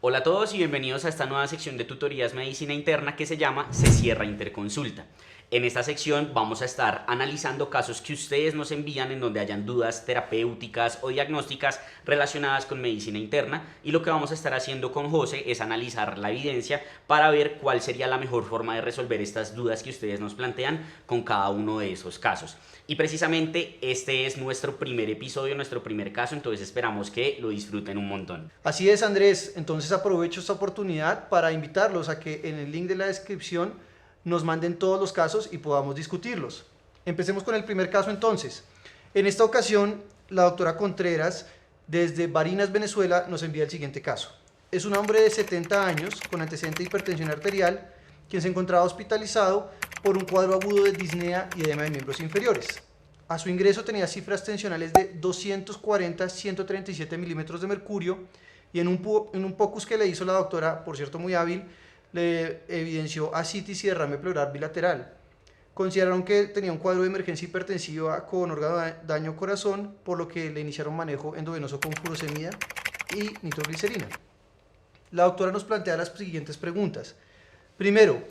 Hola a todos y bienvenidos a esta nueva sección de tutorías medicina interna que se llama Se cierra interconsulta. En esta sección vamos a estar analizando casos que ustedes nos envían en donde hayan dudas terapéuticas o diagnósticas relacionadas con medicina interna, y lo que vamos a estar haciendo con José es analizar la evidencia para ver cuál sería la mejor forma de resolver estas dudas que ustedes nos plantean con cada uno de esos casos. Y precisamente este es nuestro primer episodio, nuestro primer caso, entonces esperamos que lo disfruten un montón. Así es, Andrés. Entonces aprovecho esta oportunidad para invitarlos a que en el link de la descripción nos manden todos los casos y podamos discutirlos. Empecemos con el primer caso entonces. En esta ocasión, la doctora Contreras, desde Barinas, Venezuela, nos envía el siguiente caso. Es un hombre de 70 años con antecedente de hipertensión arterial, quien se encontraba hospitalizado por un cuadro agudo de disnea y edema de miembros inferiores. A su ingreso tenía cifras tensionales de 240-137 milímetros de mercurio, y en un POCUS que le hizo la doctora, por cierto muy hábil, le evidenció ascitis y derrame pleural bilateral. Consideraron que tenía un cuadro de emergencia hipertensiva con órgano daño corazón, por lo que le iniciaron manejo endovenoso con furosemida y nitroglicerina. La doctora nos plantea las siguientes preguntas. Primero,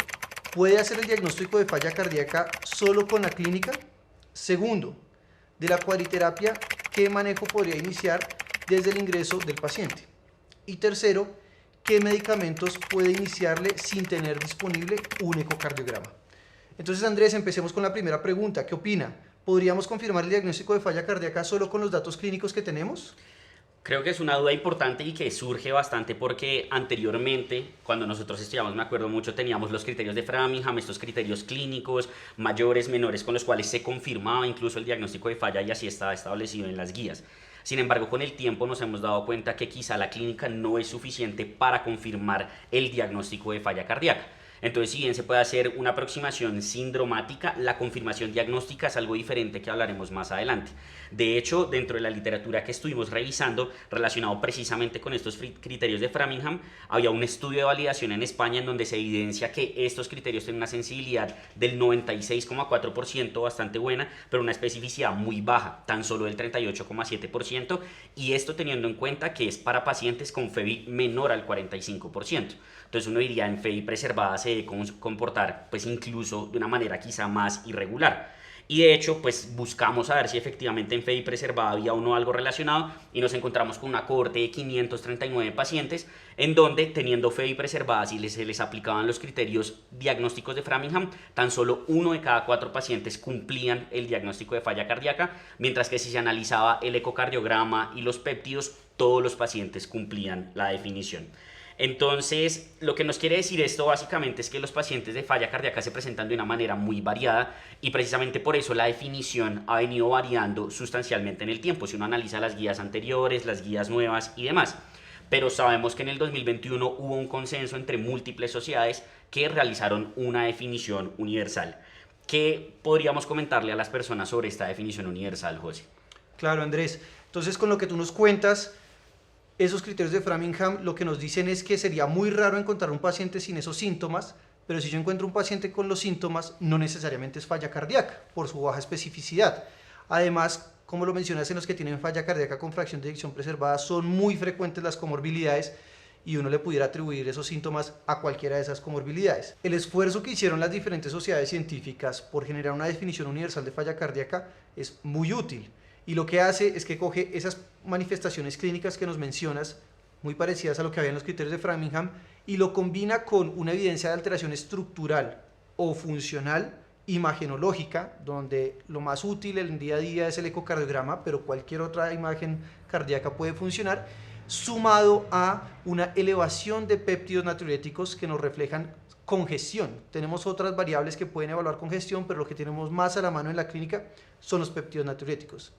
¿puede hacer el diagnóstico de falla cardíaca solo con la clínica? Segundo, de la cuadriterapia, ¿qué manejo podría iniciar desde el ingreso del paciente? Y tercero, ¿qué medicamentos puede iniciarle sin tener disponible un ecocardiograma? Entonces, Andrés, empecemos con la primera pregunta. ¿Qué opina? ¿Podríamos confirmar el diagnóstico de falla cardíaca solo con los datos clínicos que tenemos? Creo que es una duda importante y que surge bastante porque anteriormente, cuando nosotros estudiamos, me acuerdo mucho, teníamos los criterios de Framingham, estos criterios clínicos, mayores, menores, con los cuales se confirmaba incluso el diagnóstico de falla y así estaba establecido en las guías. Sin embargo, con el tiempo nos hemos dado cuenta que quizá la clínica no es suficiente para confirmar el diagnóstico de falla cardíaca. Entonces, si bien se puede hacer una aproximación sindromática, la confirmación diagnóstica es algo diferente que hablaremos más adelante. De hecho, dentro de la literatura que estuvimos revisando, relacionado precisamente con estos criterios de Framingham, había un estudio de validación en España en donde se evidencia que estos criterios tienen una sensibilidad del 96,4%, bastante buena, pero una especificidad muy baja, tan solo del 38,7%, y esto teniendo en cuenta que es para pacientes con FEBI menor al 45%. Entonces uno diría, en FEBI preservada se debe comportar pues incluso de una manera quizá más irregular. Y de hecho, pues buscamos a ver si efectivamente en FEBI preservada había o no algo relacionado, y nos encontramos con una cohorte de 539 pacientes en donde, teniendo FEBI preservada, si se les aplicaban los criterios diagnósticos de Framingham, tan solo 1 de cada 4 pacientes cumplían el diagnóstico de falla cardíaca, mientras que si se analizaba el ecocardiograma y los péptidos, todos los pacientes cumplían la definición. Entonces, lo que nos quiere decir esto básicamente es que los pacientes de falla cardíaca se presentan de una manera muy variada, y precisamente por eso la definición ha venido variando sustancialmente en el tiempo, si uno analiza las guías anteriores, las guías nuevas y demás. Pero sabemos que en el 2021 hubo un consenso entre múltiples sociedades que realizaron una definición universal. ¿Qué podríamos comentarle a las personas sobre esta definición universal, José? Claro, Andrés. Entonces, con lo que tú nos cuentas, esos criterios de Framingham lo que nos dicen es que sería muy raro encontrar un paciente sin esos síntomas, pero si yo encuentro un paciente con los síntomas, no necesariamente es falla cardíaca, por su baja especificidad. Además, como lo mencionas, en los que tienen falla cardíaca con fracción de eyección preservada son muy frecuentes las comorbilidades, y uno le pudiera atribuir esos síntomas a cualquiera de esas comorbilidades. El esfuerzo que hicieron las diferentes sociedades científicas por generar una definición universal de falla cardíaca es muy útil, y lo que hace es que coge esas manifestaciones clínicas que nos mencionas, muy parecidas a lo que había en los criterios de Framingham, y lo combina con una evidencia de alteración estructural o funcional imagenológica, donde lo más útil en el día a día es el ecocardiograma, pero cualquier otra imagen cardíaca puede funcionar, sumado a una elevación de péptidos natriuréticos que nos reflejan congestión. Tenemos otras variables que pueden evaluar congestión, pero lo que tenemos más a la mano en la clínica son los péptidos natriuréticos.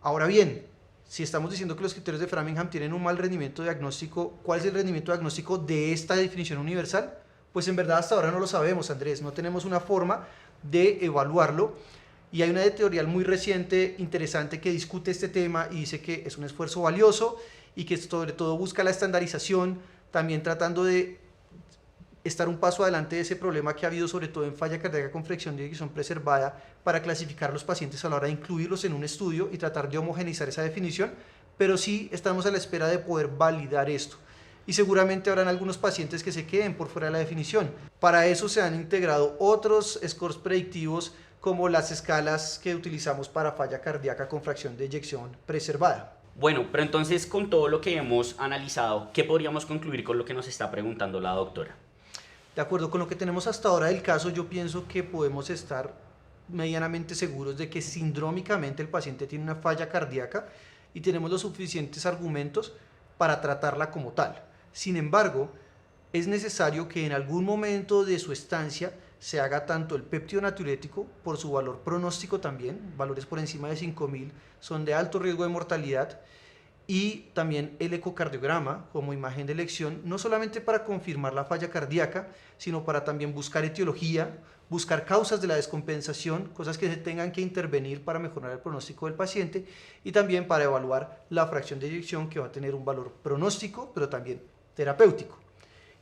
Ahora bien, si estamos diciendo que los criterios de Framingham tienen un mal rendimiento diagnóstico, ¿cuál es el rendimiento diagnóstico de esta definición universal? Pues en verdad hasta ahora no lo sabemos, Andrés, no tenemos una forma de evaluarlo, y hay una editorial muy reciente, interesante, que discute este tema y dice que es un esfuerzo valioso y que sobre todo busca la estandarización, también tratando de estar un paso adelante de ese problema que ha habido sobre todo en falla cardíaca con fracción de eyección preservada, para clasificar los pacientes a la hora de incluirlos en un estudio y tratar de homogeneizar esa definición, pero sí estamos a la espera de poder validar esto. y seguramente habrán algunos pacientes que se queden por fuera de la definición. Para eso se han integrado otros scores predictivos como las escalas que utilizamos para falla cardíaca con fracción de eyección preservada. Bueno, pero entonces con todo lo que hemos analizado, ¿qué podríamos concluir con lo que nos está preguntando la doctora? De acuerdo con lo que tenemos hasta ahora del caso, yo pienso que podemos estar medianamente seguros de que sindrómicamente el paciente tiene una falla cardíaca y tenemos los suficientes argumentos para tratarla como tal. Sin embargo, es necesario que en algún momento de su estancia se haga tanto el péptido natriurético por su valor pronóstico también, valores por encima de 5000 son de alto riesgo de mortalidad, y también el ecocardiograma como imagen de elección, no solamente para confirmar la falla cardíaca, sino para también buscar etiología, buscar causas de la descompensación, cosas que se tengan que intervenir para mejorar el pronóstico del paciente, y también para evaluar la fracción de eyección, que va a tener un valor pronóstico, pero también terapéutico.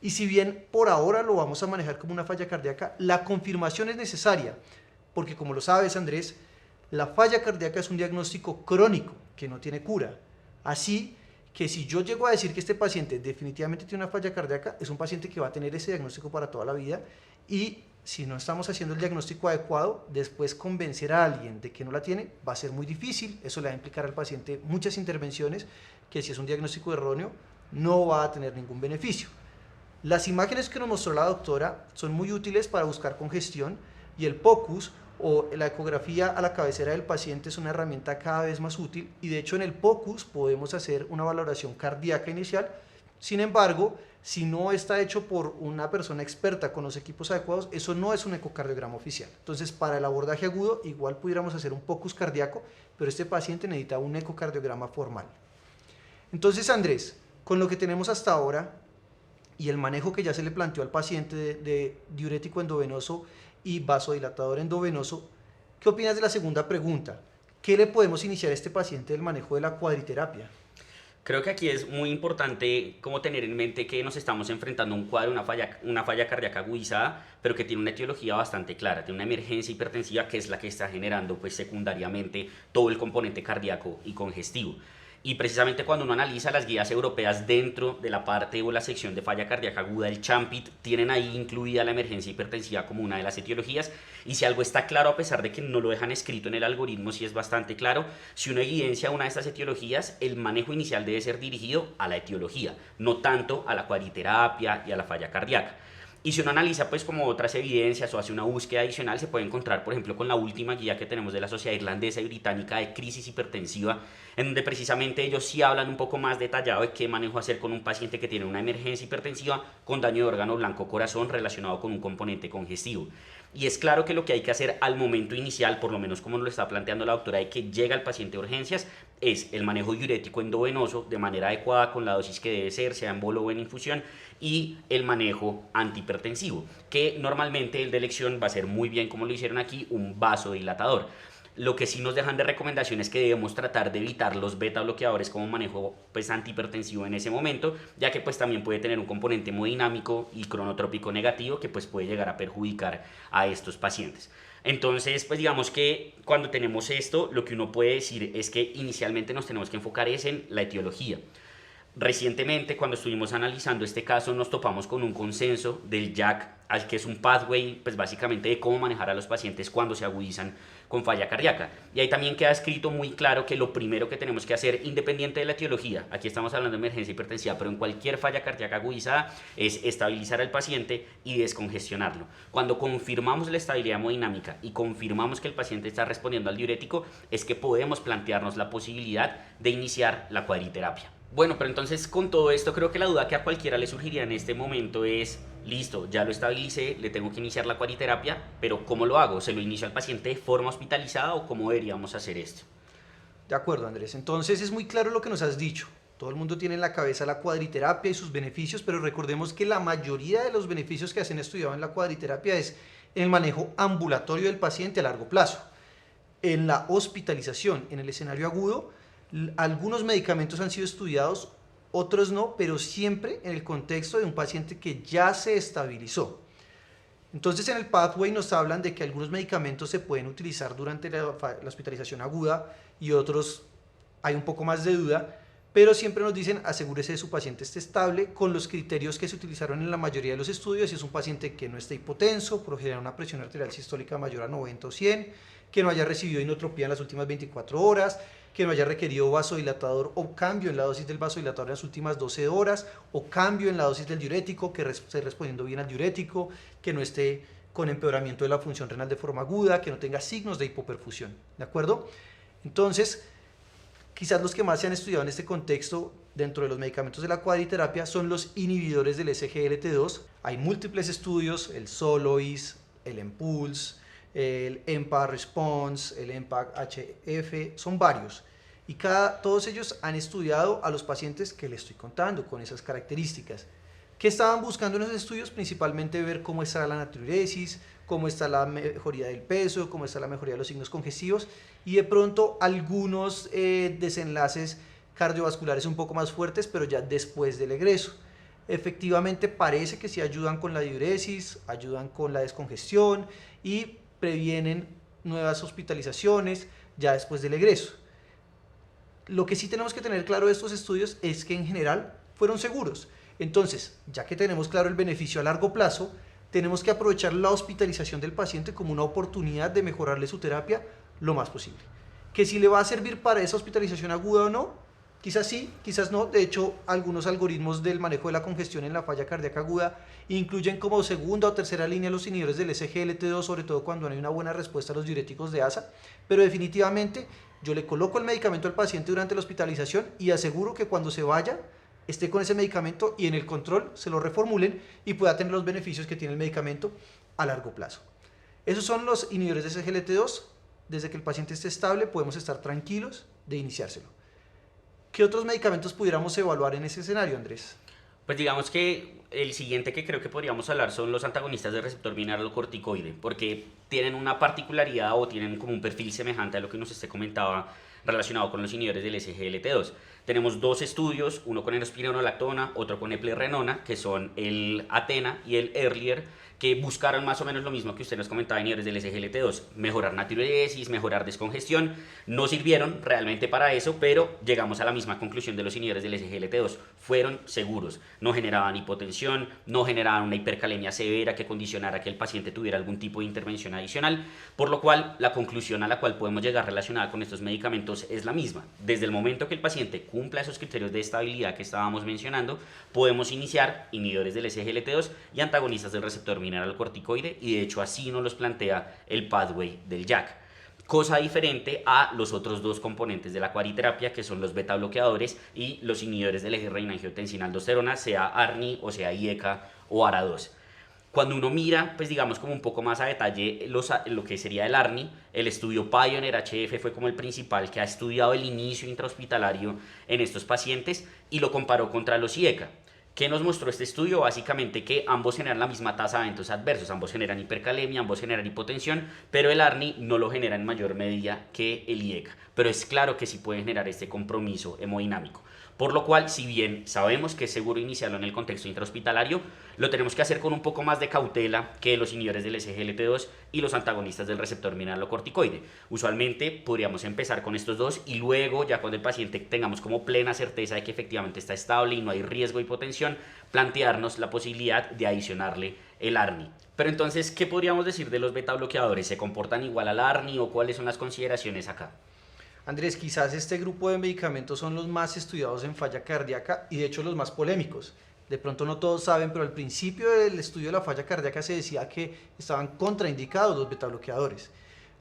Y si bien por ahora lo vamos a manejar como una falla cardíaca, la confirmación es necesaria, porque como lo sabes, Andrés, la falla cardíaca es un diagnóstico crónico que no tiene cura. Así que si yo llego a decir que este paciente definitivamente tiene una falla cardíaca, es un paciente que va a tener ese diagnóstico para toda la vida, y si no estamos haciendo el diagnóstico adecuado, después convencer a alguien de que no la tiene va a ser muy difícil. Eso le va a implicar al paciente muchas intervenciones que, si es un diagnóstico erróneo, no va a tener ningún beneficio. Las imágenes que nos mostró la doctora son muy útiles para buscar congestión, y el POCUS o la ecografía a la cabecera del paciente es una herramienta cada vez más útil, y de hecho en el POCUS podemos hacer una valoración cardíaca inicial. Sin embargo, si no está hecho por una persona experta con los equipos adecuados, eso no es un ecocardiograma oficial. Entonces, para el abordaje agudo igual pudiéramos hacer un POCUS cardíaco, pero este paciente necesita un ecocardiograma formal. Entonces, Andrés, con lo que tenemos hasta ahora y el manejo que ya se le planteó al paciente de diurético endovenoso y vasodilatador endovenoso, ¿qué opinas de la segunda pregunta? ¿Qué le podemos iniciar a este paciente del manejo de la cuadriterapia? Creo que aquí es muy importante como tener en mente que nos estamos enfrentando a un cuadro, una falla cardíaca agudizada, pero que tiene una etiología bastante clara, tiene una emergencia hipertensiva que es la que está generando pues secundariamente todo el componente cardíaco y congestivo. Y precisamente cuando uno analiza las guías europeas dentro de la parte o la sección de falla cardíaca aguda del CHAMPIT, tienen ahí incluida la emergencia hipertensiva como una de las etiologías. Y si algo está claro, a pesar de que no lo dejan escrito en el algoritmo, sí es bastante claro: si uno evidencia una de estas etiologías, el manejo inicial debe ser dirigido a la etiología, no tanto a la cuadriterapia y a la falla cardíaca. Y si uno analiza pues como otras evidencias o hace una búsqueda adicional, se puede encontrar por ejemplo con la última guía que tenemos de la Sociedad Irlandesa y Británica de Crisis Hipertensiva, en donde precisamente ellos sí hablan un poco más detallado de qué manejo hacer con un paciente que tiene una emergencia hipertensiva con daño de órgano blanco corazón relacionado con un componente congestivo. Y es claro que lo que hay que hacer al momento inicial, por lo menos como nos lo está planteando la doctora, de que llega el paciente de urgencias, es el manejo diurético endovenoso de manera adecuada con la dosis que debe ser, sea en bolo o en infusión, y el manejo antihipertensivo, que normalmente el de elección va a ser muy bien, como lo hicieron aquí, un vasodilatador. Lo que sí nos dejan de recomendación es que debemos tratar de evitar los beta bloqueadores como manejo pues antihipertensivo en ese momento, ya que pues también puede tener un componente hemodinámico y cronotrópico negativo que pues puede llegar a perjudicar a estos pacientes. Entonces, pues digamos que cuando tenemos esto, lo que uno puede decir es que inicialmente nos tenemos que enfocar es en la etiología. Recientemente, cuando estuvimos analizando este caso, nos topamos con un consenso del JACC, al que es un pathway, pues básicamente de cómo manejar a los pacientes cuando se agudizan con falla cardíaca. Y ahí también queda escrito muy claro que lo primero que tenemos que hacer, independiente de la etiología, aquí estamos hablando de emergencia hipertensiva, pero en cualquier falla cardíaca agudizada, es estabilizar al paciente y descongestionarlo. Cuando confirmamos la estabilidad hemodinámica y confirmamos que el paciente está respondiendo al diurético, es que podemos plantearnos la posibilidad de iniciar la cuadriterapia. Bueno, pero entonces con todo esto creo que la duda que a cualquiera le surgiría en este momento es: listo, ya lo estabilicé, le tengo que iniciar la cuadriterapia, pero ¿cómo lo hago? ¿Se lo inicio al paciente de forma hospitalizada o cómo deberíamos hacer esto? De acuerdo, Andrés. Entonces es muy claro lo que nos has dicho. Todo el mundo tiene en la cabeza la cuadriterapia y sus beneficios, pero recordemos que la mayoría de los beneficios que se han estudiado en la cuadriterapia es en el manejo ambulatorio del paciente a largo plazo. En la hospitalización, en el escenario agudo, algunos medicamentos han sido estudiados, otros no, pero siempre en el contexto de un paciente que ya se estabilizó. Entonces en el pathway nos hablan de que algunos medicamentos se pueden utilizar durante la hospitalización aguda y otros hay un poco más de duda, pero siempre nos dicen asegúrese de su paciente esté estable con los criterios que se utilizaron en la mayoría de los estudios. Si es un paciente que no esté hipotenso, por generar una presión arterial sistólica mayor a 90 o 100, que no haya recibido inotropía en las últimas 24 horas, que no haya requerido vasodilatador o cambio en la dosis del vasodilatador en las últimas 12 horas, o cambio en la dosis del diurético, que esté respondiendo bien al diurético, que no esté con empeoramiento de la función renal de forma aguda, que no tenga signos de hipoperfusión, ¿de acuerdo? Entonces, quizás los que más se han estudiado en este contexto dentro de los medicamentos de la cuadriterapia son los inhibidores del SGLT2. Hay múltiples estudios, el SOLOIS, el EMPULSE, el EMPA Response, el EMPA HF, son varios. Y todos ellos han estudiado a los pacientes que les estoy contando con esas características. ¿Qué estaban buscando en esos estudios? Principalmente ver cómo está la natriuresis, cómo está la mejoría del peso, cómo está la mejoría de los signos congestivos y de pronto algunos desenlaces cardiovasculares un poco más fuertes, pero ya después del egreso. Efectivamente parece que sí ayudan con la diuresis, ayudan con la descongestión y previenen nuevas hospitalizaciones ya después del egreso. Lo que sí tenemos que tener claro de estos estudios es que en general fueron seguros. Entonces, ya que tenemos claro el beneficio a largo plazo, tenemos que aprovechar la hospitalización del paciente como una oportunidad de mejorarle su terapia lo más posible. Que si le va a servir para esa hospitalización aguda o no, quizás sí, quizás no. De hecho, algunos algoritmos del manejo de la congestión en la falla cardíaca aguda incluyen como segunda o tercera línea los inhibidores del SGLT2, sobre todo cuando no hay una buena respuesta a los diuréticos de ASA, pero definitivamente yo le coloco el medicamento al paciente durante la hospitalización y aseguro que cuando se vaya esté con ese medicamento y en el control se lo reformulen y pueda tener los beneficios que tiene el medicamento a largo plazo. Esos son los inhibidores de SGLT2. Desde que el paciente esté estable podemos estar tranquilos de iniciárselo. ¿Qué otros medicamentos pudiéramos evaluar en ese escenario, Andrés? Pues digamos que el siguiente que creo que podríamos hablar son los antagonistas del receptor mineralocorticoide, porque tienen una particularidad o tienen como un perfil semejante a lo que nos comentaba relacionado con los inhibidores del SGLT2. Tenemos dos estudios, uno con espironolactona, otro con eplerenona, que son el ATHENA y el EARLIER, que buscaron más o menos lo mismo que usted nos comentaba en inhibidores del SGLT2, mejorar natriuresis, mejorar descongestión. No sirvieron realmente para eso, pero llegamos a la misma conclusión de los inhibidores del SGLT2. Fueron seguros, no generaban hipotensión, no generaban una hipercalemia severa que condicionara que el paciente tuviera algún tipo de intervención adicional, por lo cual la conclusión a la cual podemos llegar relacionada con estos medicamentos es la misma. Desde el momento que el paciente cumpla esos criterios de estabilidad que estábamos mencionando, podemos iniciar inhibidores del SGLT2 y antagonistas del receptor mineralocorticoide, y de hecho así nos los plantea el pathway del JAK. Cosa diferente a los otros dos componentes de la cuadriterapia, que son los beta bloqueadores y los inhibidores del eje renina-angiotensina-aldosterona, sea ARNI o sea IECA o ARA2. Cuando uno mira, pues digamos como un poco más a detalle lo que sería el ARNI, el estudio Pioneer HF fue como el principal que ha estudiado el inicio intrahospitalario en estos pacientes y lo comparó contra los IECA. ¿Qué nos mostró este estudio? Básicamente que ambos generan la misma tasa de eventos adversos, ambos generan hipercalemia, ambos generan hipotensión, pero el ARNI no lo genera en mayor medida que el IECA. Pero es claro que sí puede generar este compromiso hemodinámico. Por lo cual, si bien sabemos que es seguro iniciarlo en el contexto intrahospitalario, lo tenemos que hacer con un poco más de cautela que los inhibidores del SGLT2 y los antagonistas del receptor mineralocorticoide. Usualmente podríamos empezar con estos dos y luego, ya cuando el paciente tengamos como plena certeza de que efectivamente está estable y no hay riesgo de hipotensión, plantearnos la posibilidad de adicionarle el ARNI. Pero entonces, ¿qué podríamos decir de los beta bloqueadores? ¿Se comportan igual al ARNI o cuáles son las consideraciones acá? Andrés, quizás este grupo de medicamentos son los más estudiados en falla cardíaca y de hecho los más polémicos. De pronto no todos saben, pero al principio del estudio de la falla cardíaca se decía que estaban contraindicados los beta bloqueadores.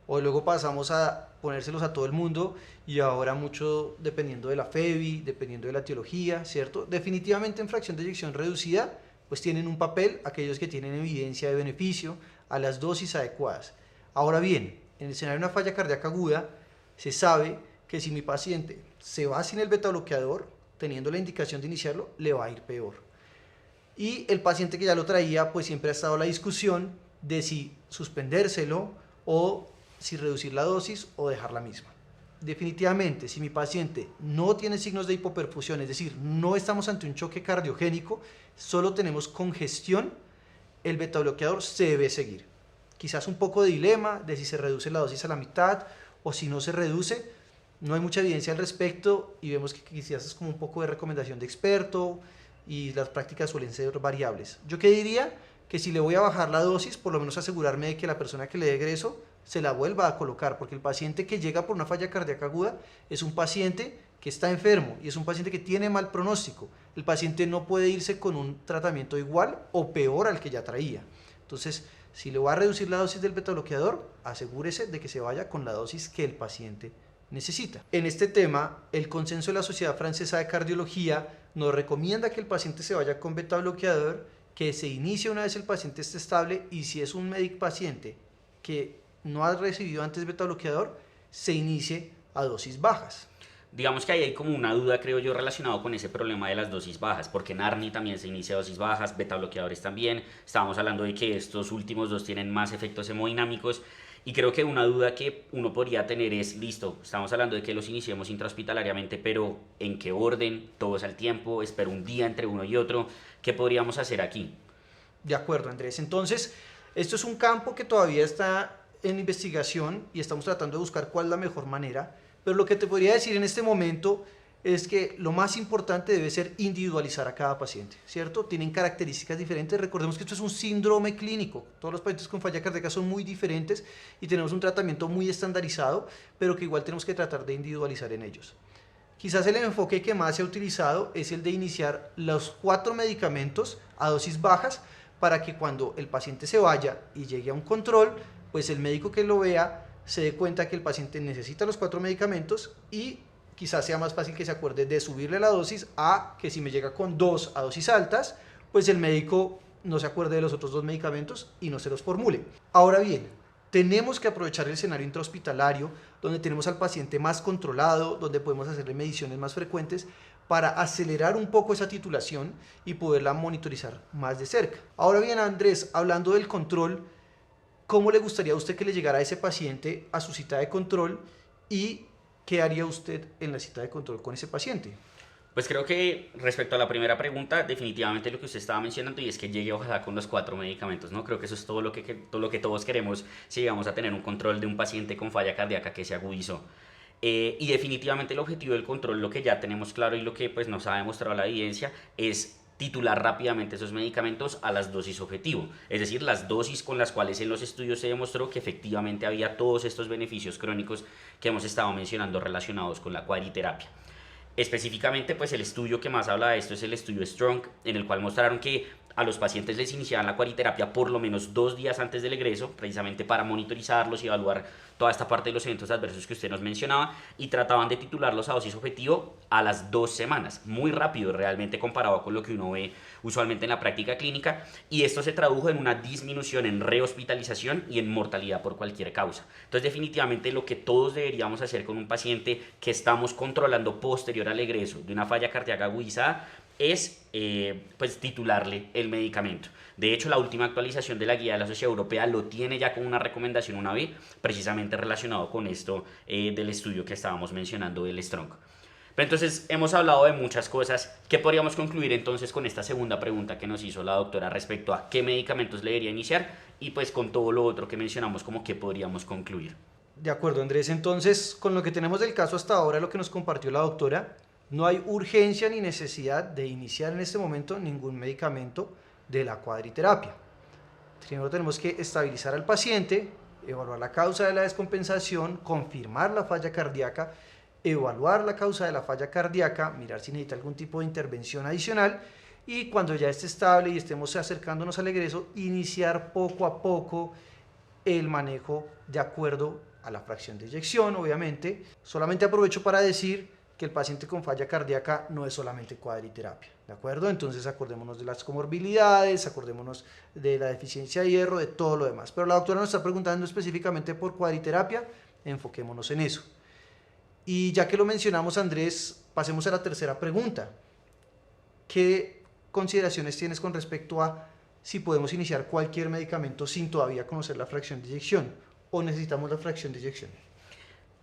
Hoy luego pasamos a ponérselos a todo el mundo y ahora mucho dependiendo de la FEBI, dependiendo de la etiología, ¿cierto? Definitivamente en fracción de eyección reducida pues tienen un papel aquellos que tienen evidencia de beneficio a las dosis adecuadas. Ahora bien, en el escenario de una falla cardíaca aguda, se sabe que si mi paciente se va sin el beta bloqueador, teniendo la indicación de iniciarlo, le va a ir peor. Y el paciente que ya lo traía, pues siempre ha estado la discusión de si suspendérselo o si reducir la dosis o dejar la misma. Definitivamente, si mi paciente no tiene signos de hipoperfusión, es decir, no estamos ante un choque cardiogénico, solo tenemos congestión, el beta bloqueador se debe seguir. Quizás un poco de dilema de si se reduce la dosis a la mitad o si no se reduce, no hay mucha evidencia al respecto y vemos que quizás es como un poco de recomendación de experto y las prácticas suelen ser variables. ¿Yo qué diría? Que si le voy a bajar la dosis, por lo menos asegurarme de que la persona que le dé egreso se la vuelva a colocar, porque el paciente que llega por una falla cardíaca aguda es un paciente que está enfermo y es un paciente que tiene mal pronóstico. El paciente no puede irse con un tratamiento igual o peor al que ya traía. Entonces, si le va a reducir la dosis del betabloqueador, asegúrese de que se vaya con la dosis que el paciente necesita. En este tema, el consenso de la Sociedad Francesa de Cardiología nos recomienda que el paciente se vaya con betabloqueador, que se inicie una vez el paciente esté estable y si es un paciente que no ha recibido antes betabloqueador, se inicie a dosis bajas. Digamos que ahí hay como una duda, creo yo, relacionado con ese problema de las dosis bajas, porque en ARNI también se inicia a dosis bajas, beta bloqueadores también. Estábamos hablando de que estos últimos dos tienen más efectos hemodinámicos. Y creo que una duda que uno podría tener es, listo, estamos hablando de que los iniciemos intrahospitalariamente, pero ¿en qué orden? ¿Todos al tiempo? ¿Espero un día entre uno y otro? ¿Qué podríamos hacer aquí? De acuerdo, Andrés. Entonces, esto es un campo que todavía está en investigación y estamos tratando de buscar cuál es la mejor manera. Pero lo que te podría decir en este momento es que lo más importante debe ser individualizar a cada paciente, ¿cierto? Tienen características diferentes. Recordemos que esto es un síndrome clínico. Todos los pacientes con falla cardíaca son muy diferentes y tenemos un tratamiento muy estandarizado, pero que igual tenemos que tratar de individualizar en ellos. Quizás el enfoque que más se ha utilizado es el de iniciar los 4 medicamentos a dosis bajas para que cuando el paciente se vaya y llegue a un control, pues el médico que lo vea se dé cuenta que el paciente necesita los 4 medicamentos y quizás sea más fácil que se acuerde de subirle la dosis a que si me llega con 2 a dosis altas, pues el médico no se acuerde de los otros 2 medicamentos y no se los formule. Ahora bien, tenemos que aprovechar el escenario intrahospitalario, donde tenemos al paciente más controlado, donde podemos hacerle mediciones más frecuentes para acelerar un poco esa titulación y poderla monitorizar más de cerca. Ahora bien, Andrés, hablando del control, ¿cómo le gustaría a usted que le llegara a ese paciente a su cita de control y qué haría usted en la cita de control con ese paciente? Pues creo que respecto a la primera pregunta, definitivamente lo que usted estaba mencionando y es que llegue ojalá con los 4 medicamentos, ¿no? Creo que eso es todo lo que todos queremos si llegamos a tener un control de un paciente con falla cardíaca que se agudizó. Y definitivamente el objetivo del control, lo que ya tenemos claro y lo que pues nos ha demostrado la evidencia, es titular rápidamente esos medicamentos a las dosis objetivo, es decir, las dosis con las cuales en los estudios se demostró que efectivamente había todos estos beneficios crónicos que hemos estado mencionando relacionados con la cuadriterapia. Específicamente, pues el estudio que más habla de esto es el estudio Strong, en el cual mostraron que a los pacientes les iniciaban la cuariterapia por lo menos 2 días antes del egreso, precisamente para monitorizarlos y evaluar toda esta parte de los eventos adversos que usted nos mencionaba, y trataban de titularlos a dosis objetivo a las 2 semanas, muy rápido realmente comparado con lo que uno ve usualmente en la práctica clínica, y esto se tradujo en una disminución en rehospitalización y en mortalidad por cualquier causa. Entonces definitivamente lo que todos deberíamos hacer con un paciente que estamos controlando posterior al egreso de una falla cardíaca agudizada es pues titularle el medicamento. De hecho, la última actualización de la guía de la Sociedad Europea lo tiene ya como una recomendación una vez, precisamente relacionado con esto del estudio que estábamos mencionando del Strong. Pero entonces hemos hablado de muchas cosas. ¿Qué podríamos concluir entonces con esta segunda pregunta que nos hizo la doctora respecto a qué medicamentos le debería iniciar? Y pues con todo lo otro que mencionamos, como qué podríamos concluir. De acuerdo, Andrés. Entonces, con lo que tenemos del caso hasta ahora, lo que nos compartió la doctora, no hay urgencia ni necesidad de iniciar en este momento ningún medicamento de la cuadriterapia. Primero tenemos que estabilizar al paciente, evaluar la causa de la descompensación, confirmar la falla cardíaca, evaluar la causa de la falla cardíaca, mirar si necesita algún tipo de intervención adicional y cuando ya esté estable y estemos acercándonos al egreso, iniciar poco a poco el manejo de acuerdo a la fracción de eyección, obviamente. Solamente aprovecho para decir que el paciente con falla cardíaca no es solamente cuadriterapia, ¿de acuerdo? Entonces acordémonos de las comorbilidades, acordémonos de la deficiencia de hierro, de todo lo demás. Pero la doctora nos está preguntando específicamente por cuadriterapia, enfoquémonos en eso. Y ya que lo mencionamos, Andrés, pasemos a la tercera pregunta. ¿Qué consideraciones tienes con respecto a si podemos iniciar cualquier medicamento sin todavía conocer la fracción de eyección o necesitamos la fracción de eyección?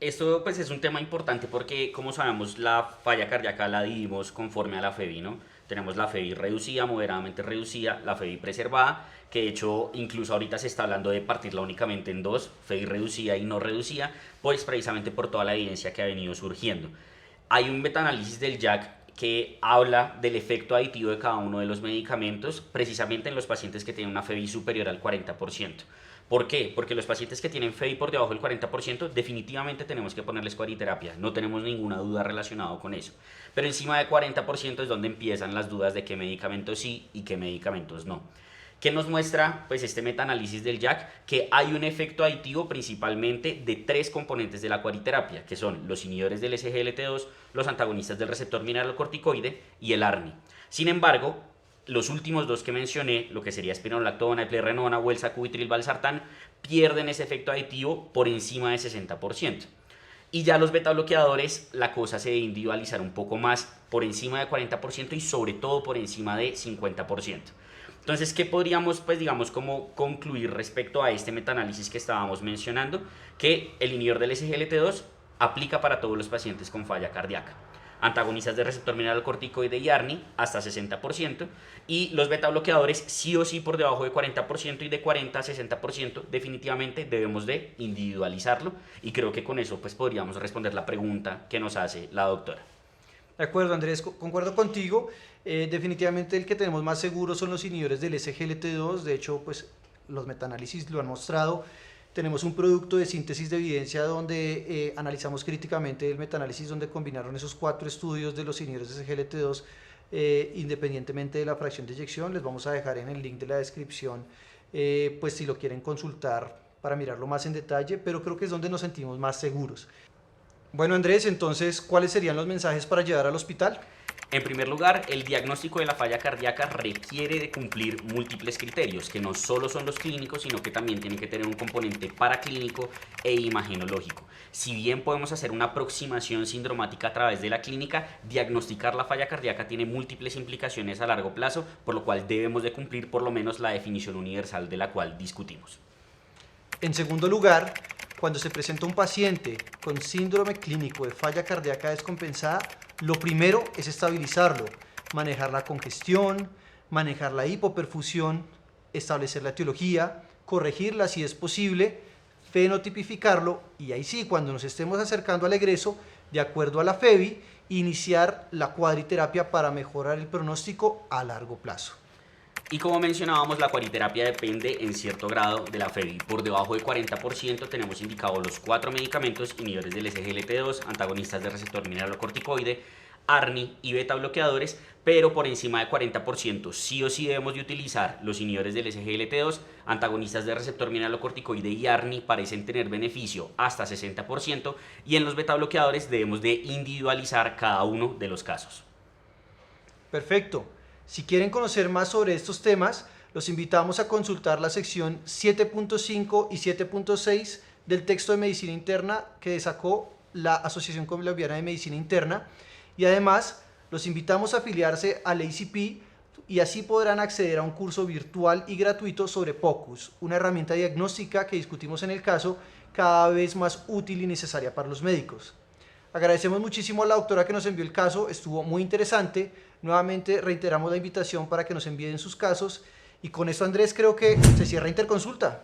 Esto pues es un tema importante porque como sabemos la falla cardíaca la dividimos conforme a la FEBI, ¿no? Tenemos la FEBI reducida, moderadamente reducida, la FEBI preservada, que de hecho incluso ahorita se está hablando de partirla únicamente en dos, FEBI reducida y no reducida, pues precisamente por toda la evidencia que ha venido surgiendo. Hay un metaanálisis del JACC que habla del efecto aditivo de cada uno de los medicamentos, precisamente en los pacientes que tienen una FEBI superior al 40%. ¿Por qué? Porque los pacientes que tienen FEBI por debajo del 40% definitivamente tenemos que ponerles cuariterapia, no tenemos ninguna duda relacionada con eso. Pero encima de 40% es donde empiezan las dudas de qué medicamentos sí y qué medicamentos no. ¿Qué nos muestra pues este metaanálisis del JACC? Que hay un efecto aditivo principalmente de tres componentes de la cuariterapia, que son los inhibidores del SGLT2, los antagonistas del receptor mineralocorticoide y el ARNI. Sin embargo, los últimos dos que mencioné, lo que sería espironolactona, eplerenona o el sacubitril valsartán, pierden ese efecto aditivo por encima de 60%. Y ya los beta bloqueadores, la cosa se debe individualizar un poco más, por encima de 40% y sobre todo por encima de 50%. Entonces, ¿qué podríamos, pues digamos, como concluir respecto a este metaanálisis que estábamos mencionando? Que el inhibidor del SGLT2 aplica para todos los pacientes con falla cardíaca. Antagonistas de receptor mineralocorticoide y ARNI hasta 60%, y los beta bloqueadores sí o sí por debajo de 40% y de 40 a 60% definitivamente debemos de individualizarlo, y creo que con eso pues podríamos responder la pregunta que nos hace la doctora. De acuerdo, Andrés, concuerdo contigo. Definitivamente el que tenemos más seguro son los inhibidores del SGLT2. De hecho, pues los metaanálisis lo han mostrado. Tenemos un producto de síntesis de evidencia donde analizamos críticamente el metaanálisis, donde combinaron esos 4 estudios de los inhibidores de SGLT2 independientemente de la fracción de eyección. Les vamos a dejar en el link de la descripción, pues si lo quieren consultar para mirarlo más en detalle, pero creo que es donde nos sentimos más seguros. Bueno, Andrés, entonces, ¿cuáles serían los mensajes para llevar al hospital? En primer lugar, el diagnóstico de la falla cardíaca requiere de cumplir múltiples criterios, que no solo son los clínicos, sino que también tiene que tener un componente paraclínico e imagenológico. Si bien podemos hacer una aproximación sindromática a través de la clínica, diagnosticar la falla cardíaca tiene múltiples implicaciones a largo plazo, por lo cual debemos de cumplir por lo menos la definición universal de la cual discutimos. En segundo lugar, cuando se presenta un paciente con síndrome clínico de falla cardíaca descompensada, lo primero es estabilizarlo, manejar la congestión, manejar la hipoperfusión, establecer la etiología, corregirla si es posible, fenotipificarlo y ahí sí, cuando nos estemos acercando al egreso, de acuerdo a la FEBI, iniciar la cuadriterapia para mejorar el pronóstico a largo plazo. Y como mencionábamos, la cuariterapia depende en cierto grado de la FEBI. Por debajo del 40% tenemos indicados los 4 medicamentos inhibidores del SGLT2, antagonistas del receptor mineralocorticoide, ARNI y beta bloqueadores, pero por encima del 40% sí o sí debemos de utilizar los inhibidores del SGLT2, antagonistas del receptor mineralocorticoide y ARNI parecen tener beneficio hasta 60%, y en los beta bloqueadores debemos de individualizar cada uno de los casos. Perfecto. Si quieren conocer más sobre estos temas, los invitamos a consultar la sección 7.5 y 7.6 del texto de Medicina Interna que sacó la Asociación Colombiana de Medicina Interna, y además los invitamos a afiliarse al ACP y así podrán acceder a un curso virtual y gratuito sobre POCUS, una herramienta diagnóstica que discutimos en el caso cada vez más útil y necesaria para los médicos. Agradecemos muchísimo a la doctora que nos envió el caso, estuvo muy interesante. Nuevamente reiteramos la invitación para que nos envíen sus casos, y con esto, Andrés, creo que se cierra Interconsulta.